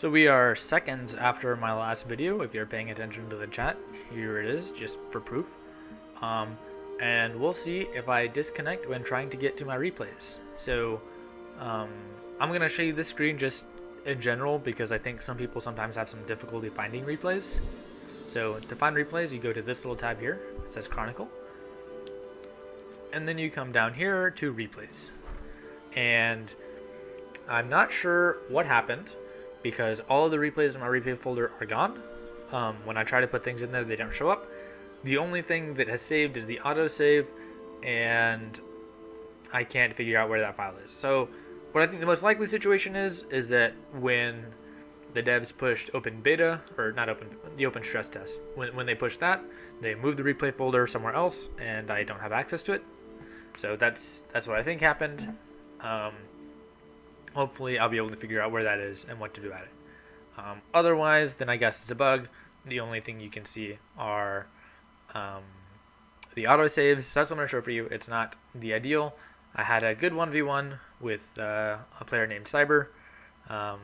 So we are seconds after my last video. If you're paying attention to the chat, here it is, just for proof. And we'll see if I disconnect when trying to get to my replays. So I'm going to show you this screen just in general because I think some people sometimes have some difficulty finding replays. So to find replays, you go to this little tab here. It says Chronicle. And then you come down here to replays. And I'm not sure what happened because all of the replays in my replay folder are gone. When I try to put things in there, they don't show up. The only thing that has saved is the autosave, and I can't figure out where that file is. So what I think the most likely situation is that when the devs pushed open beta, or not open, the open stress test, when they pushed that, they moved the replay folder somewhere else, and I don't have access to it. So that's what I think happened. Hopefully I'll be able to figure out where that is and what to do about it. Otherwise, then I guess it's a bug. The only thing you can see are the autosaves. So that's what I'm going to show for you. It's not the ideal. I had a good 1v1 with a player named Cyber. I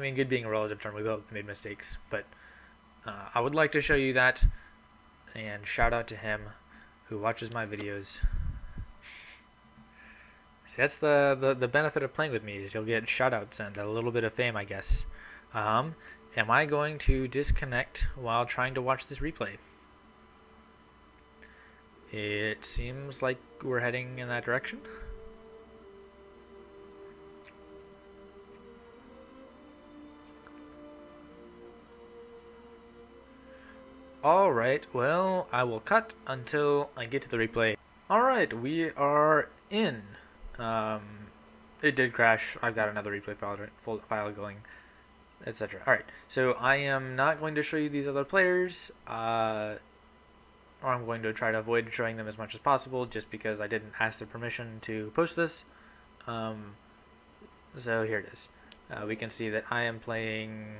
mean, good being a relative term, we both made mistakes, but I would like to show you that, and shout out to him who watches my videos. See, that's the benefit of playing with me, is you'll get shout outs and a little bit of fame, I guess. Am I going to disconnect while trying to watch this replay? It seems like we're heading in that direction. Alright, well, I will cut until I get to the replay. Alright, we are in. It did crash. I've got another replay file going, etc. Alright, so I am not going to show you these other players, or I'm going to try to avoid showing them as much as possible just because I didn't ask their permission to post this. So here it is. We can see that I am playing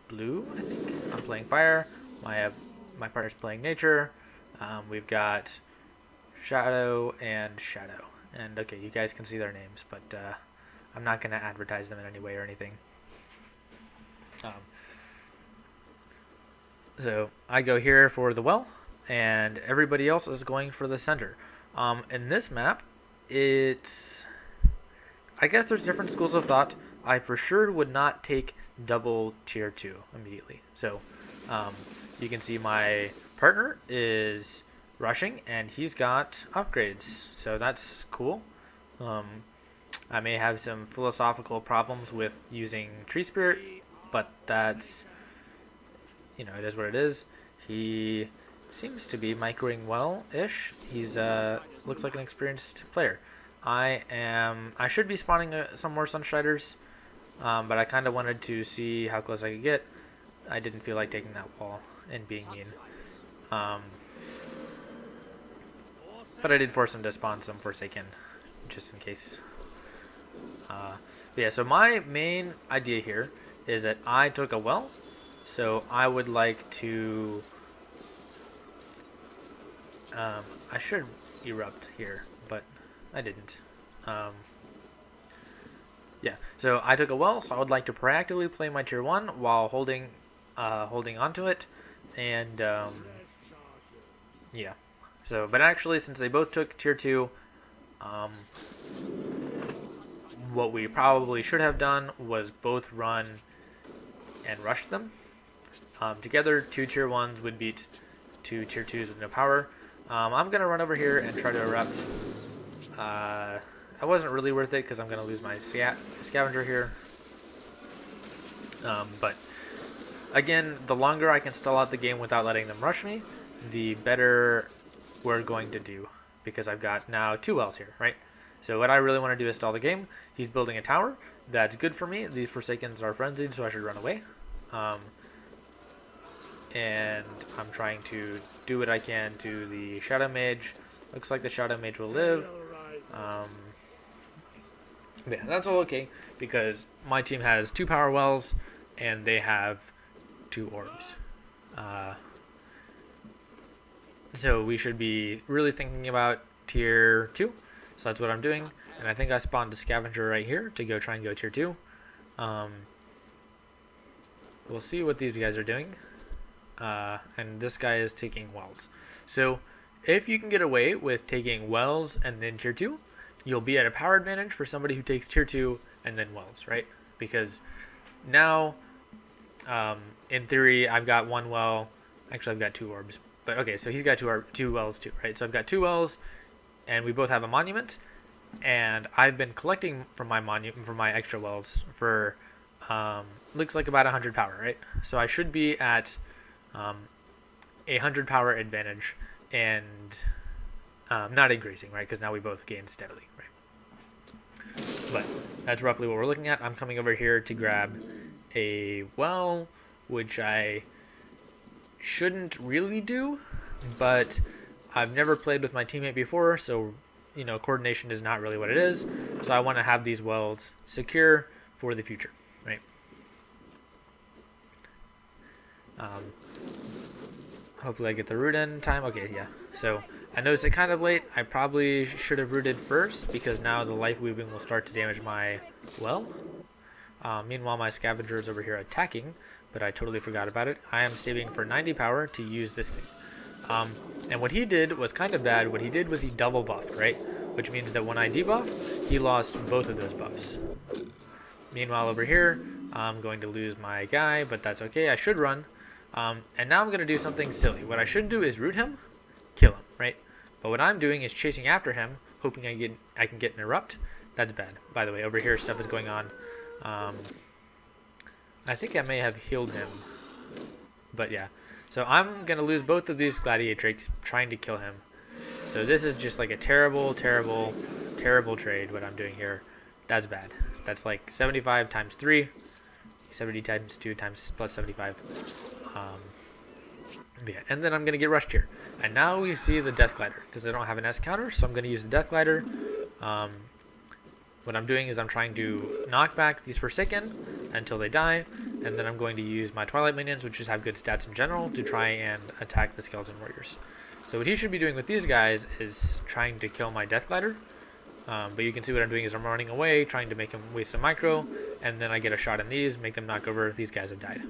blue, I think. I'm playing fire. My partner's playing nature. We've got shadow and shadow. And okay, you guys can see their names, but I'm not going to advertise them in any way or anything. So I go here for the well, and everybody else is going for the center. In this map, I guess there's different schools of thought. I for sure would not take double tier 2 immediately. So you can see my partner is rushing, and he's got upgrades, so that's cool. I may have some philosophical problems with using Tree Spirit, but that's, you know, it is what it is. He seems to be microing well-ish. He's looks like an experienced player. I should be spawning some more Sunstriders, but I kind of wanted to see how close I could get. I didn't feel like taking that wall and being mean. But I did force him to spawn some Forsaken, just in case. But yeah, so my main idea here is that I took a well, so I would like to... I should erupt here, but I didn't. Yeah, so I took a well, so I would like to proactively play my tier 1 while holding onto it, and yeah. So, but actually, since they both took tier 2, what we probably should have done was both run and rush them. Together, 2 tier 1s would beat 2 tier 2s with no power. I'm going to run over here and try to erupt. That wasn't really worth it because I'm going to lose my scavenger here. But again, the longer I can stall out the game without letting them rush me, the better we're going to do, because I've got now 2 wells here, right? So what I really want to do is stall the game. He's building a tower. That's good for me. These Forsakens are frenzied, so I should run away. And I'm trying to do what I can to the Shadow Mage. Looks like the Shadow Mage will live. Yeah, that's all okay, because my team has 2 power wells, and they have 2 orbs. So we should be really thinking about tier 2. So that's what I'm doing. And I think I spawned a scavenger right here to go try and go tier 2. we'll see what these guys are doing. And this guy is taking wells. So if you can get away with taking wells and then tier 2, you'll be at a power advantage for somebody who takes tier 2 and then wells, right? Because now, in theory, I've got 1 well. Actually, I've got 2 orbs. But okay, so he's got 2 wells too, right? So I've got 2 wells, and we both have a monument. And I've been collecting from my extra wells for looks like about 100 power, right? So I should be at 100 power advantage, and not increasing, right? Because now we both gain steadily, right? But that's roughly what we're looking at. I'm coming over here to grab a well, which I shouldn't really do, but I've never played with my teammate before, so you know, coordination is not really what it is. So I want to have these wells secure for the future, right? Hopefully I get the root in time. Okay, yeah. So I noticed it kind of late. I probably should have rooted first, because now the life weaving will start to damage my well. Meanwhile, my scavenger is over here attacking, but I totally forgot about it. I am saving for 90 power to use this thing. And what he did was kind of bad. What he did was he double buffed, right? Which means that when I debuff, he lost both of those buffs. Meanwhile, over here, I'm going to lose my guy, but that's okay. I should run. And now I'm going to do something silly. What I should do is root him, kill him, right? But what I'm doing is chasing after him, hoping I can get an erupt. That's bad. By the way, over here stuff is going on. I think I may have healed him, but yeah. So I'm going to lose both of these gladiatrix trying to kill him. So this is just like a terrible, terrible, terrible trade, what I'm doing here. That's bad. That's like 75 times 3. 70 times 2 times plus 75. Yeah. And then I'm going to get rushed here. And now we see the Death Glider, because I don't have an S counter, so I'm going to use the Death Glider. What I'm doing is I'm trying to knock back these Forsaken until they die, and then I'm going to use my Twilight Minions, which just have good stats in general, to try and attack the Skeleton Warriors. So what he should be doing with these guys is trying to kill my Death Glider, but you can see what I'm doing is I'm running away, trying to make him waste some micro, and then I get a shot in these, make them knock over. These guys have died.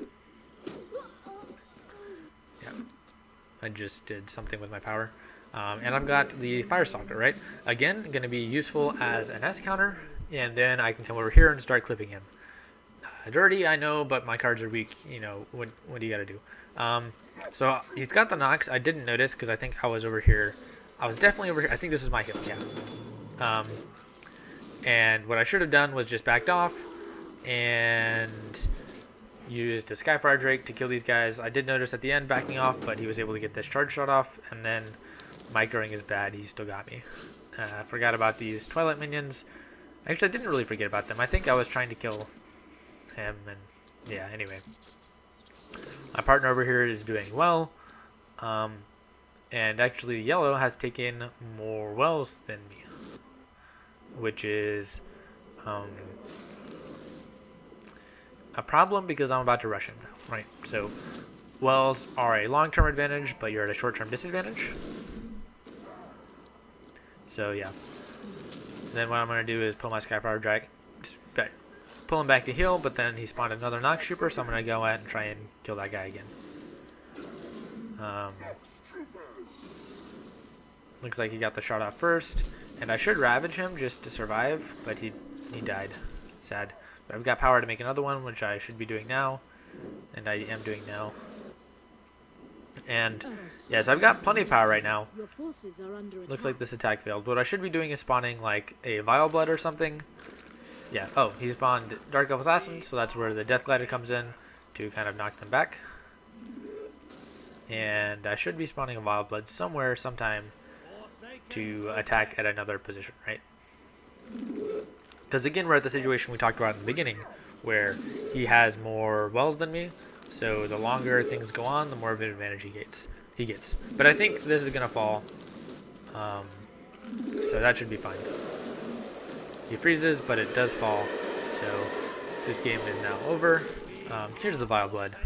Yeah, I just did something with my power. And I've got the Firestalker, right? Again, going to be useful as an S counter, and then I can come over here and start clipping him. Dirty, I know, but my cards are weak. You know, what do you got to do? So he's got the Nox. I didn't notice because I think I was over here. I was definitely over here. I think this is my heal, yeah. And what I should have done was just backed off and used a Skyfire Drake to kill these guys. I did notice at the end backing off, but he was able to get this charge shot off, and then microing is bad. He still got me. I forgot about these Twilight Minions. Actually, I didn't really forget about them. I think I was trying to kill him, and yeah, anyway. My partner over here is doing well. And actually, yellow has taken more wells than me, which is a problem because I'm about to rush him now, right? So wells are a long-term advantage, but you're at a short-term disadvantage. So yeah. Then what I'm going to do is pull my Skyfire Drag, pull him back to heal, but then he spawned another Nox Trooper, so I'm going to go out and try and kill that guy again. Looks like he got the shot off first, and I should ravage him just to survive, but he died. Sad. But I've got power to make another one, which I should be doing now, and I am doing now. And yes, I've got plenty of power right now. Looks like this attack failed. What I should be doing is spawning like a Vile Blood or something. Yeah, oh, he spawned Dark Elf Assassin, so that's where the Death Glider comes in to kind of knock them back. And I should be spawning a Vile Blood somewhere, sometime, to attack at another position, right? Because again, we're at the situation we talked about in the beginning, where he has more wells than me, so the longer things go on, the more of an advantage he gets. But I think this is going to fall, so that should be fine. He freezes, but it does fall, so this game is now over. Here's the Vile Blood.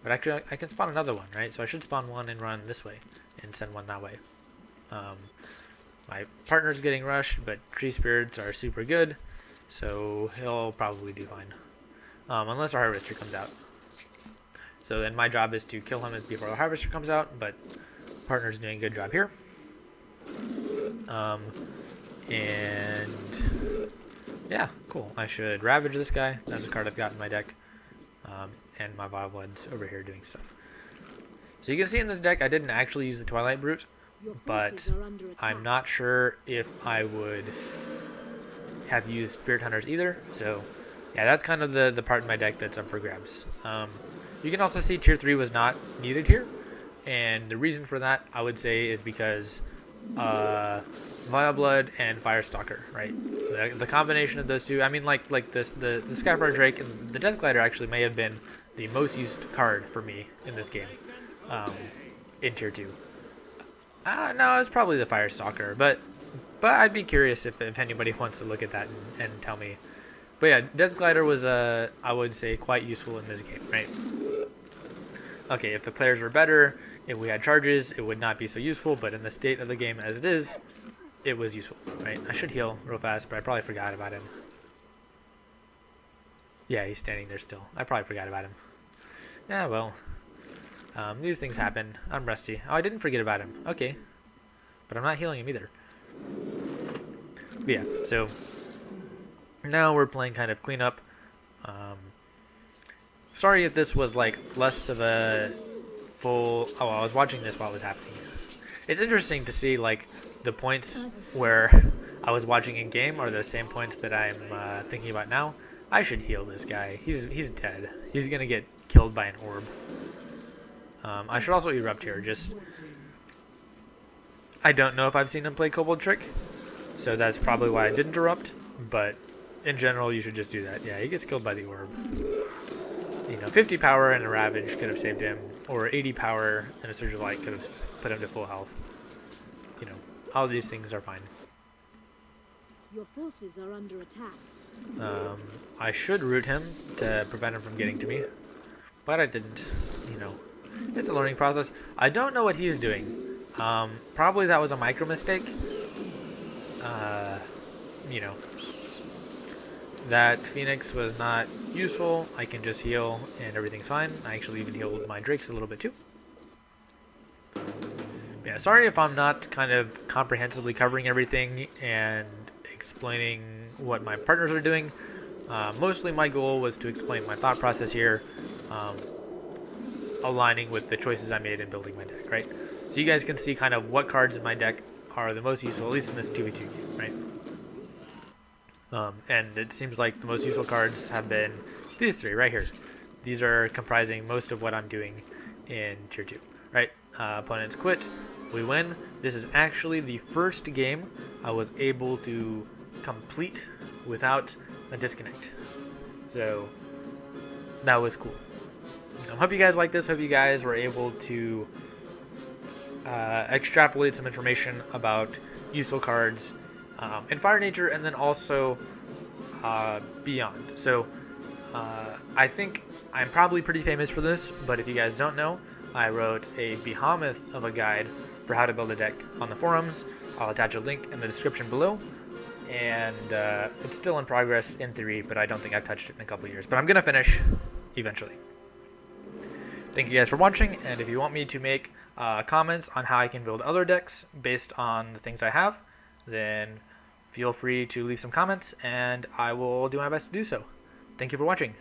But actually, I can spawn another one, right? So I should spawn one and run this way, and send one that way. My partner's getting rushed, but Tree Spirits are super good, so he'll probably do fine. Unless our Harvester comes out. So then my job is to kill him before the harvester comes out, but partner's doing a good job here. And yeah, cool. I should ravage this guy. That's a card I've got in my deck. And my Vile Blood's over here doing stuff. So you can see in this deck I didn't actually use the Twilight Brute, but I'm not sure if I would have used Spirit Hunters either. So yeah, that's kind of the part in my deck that's up for grabs. You can also see tier 3 was not needed here, and the reason for that I would say is because Vile Blood and Firestalker, right? The combination of those two. I mean, like this, the Skyfire Drake and the Death Glider actually may have been the most used card for me in this game, in tier 2. No, it's probably the Firestalker, but I'd be curious if anybody wants to look at that and tell me. But yeah, Death Glider was I would say quite useful in this game, right? Okay, if the players were better, if we had charges, it would not be so useful, but in the state of the game as it is, it was useful, right? I should heal real fast, but I probably forgot about him. Yeah, he's standing there still. I probably forgot about him. Yeah, well, these things happen. I'm rusty. Oh, I didn't forget about him. Okay, but I'm not healing him either. But yeah, so now we're playing kind of cleanup. Sorry if this was like less of a full... Oh, I was watching this while it was happening. It's interesting to see like the points where I was watching in game are the same points that I'm thinking about now. I should heal this guy. He's dead. He's gonna get killed by an orb. I should also erupt here. I don't know if I've seen him play Kobold Trick, so that's probably why I didn't erupt. But in general, you should just do that. Yeah, he gets killed by the orb. You know, 50 power and a Ravage could have saved him, or 80 power and a Surge of Light could have put him to full health. You know, all these things are fine. Your forces are under attack. I should root him to prevent him from getting to me, but I didn't. You know, it's a learning process. I don't know what he's doing. Probably that was a micro mistake. You know, that Phoenix was not useful. I can just heal and everything's fine. I actually even healed my Drakes a little bit too. Yeah, sorry if I'm not kind of comprehensively covering everything and explaining what my partners are doing. Mostly my goal was to explain my thought process here, aligning with the choices I made in building my deck, right? So you guys can see kind of what cards in my deck are the most useful, at least in this 2v2 game, right? And it seems like the most useful cards have been these three right here. These are comprising most of what I'm doing in tier 2, right? Opponents quit, we win. This is actually the first game I was able to complete without a disconnect. So that was cool. I hope you guys like this. Hope you guys were able to extrapolate some information about useful cards in Fire Nature, and then also beyond. So I think I'm probably pretty famous for this, but if you guys don't know, I wrote a behemoth of a guide for how to build a deck on the forums. I'll attach a link in the description below, and it's still in progress in theory, but I don't think I've touched it in a couple years, but I'm gonna finish eventually. Thank you guys for watching, and if you want me to make comments on how I can build other decks based on the things I have, then feel free to leave some comments, and I will do my best to do so. Thank you for watching.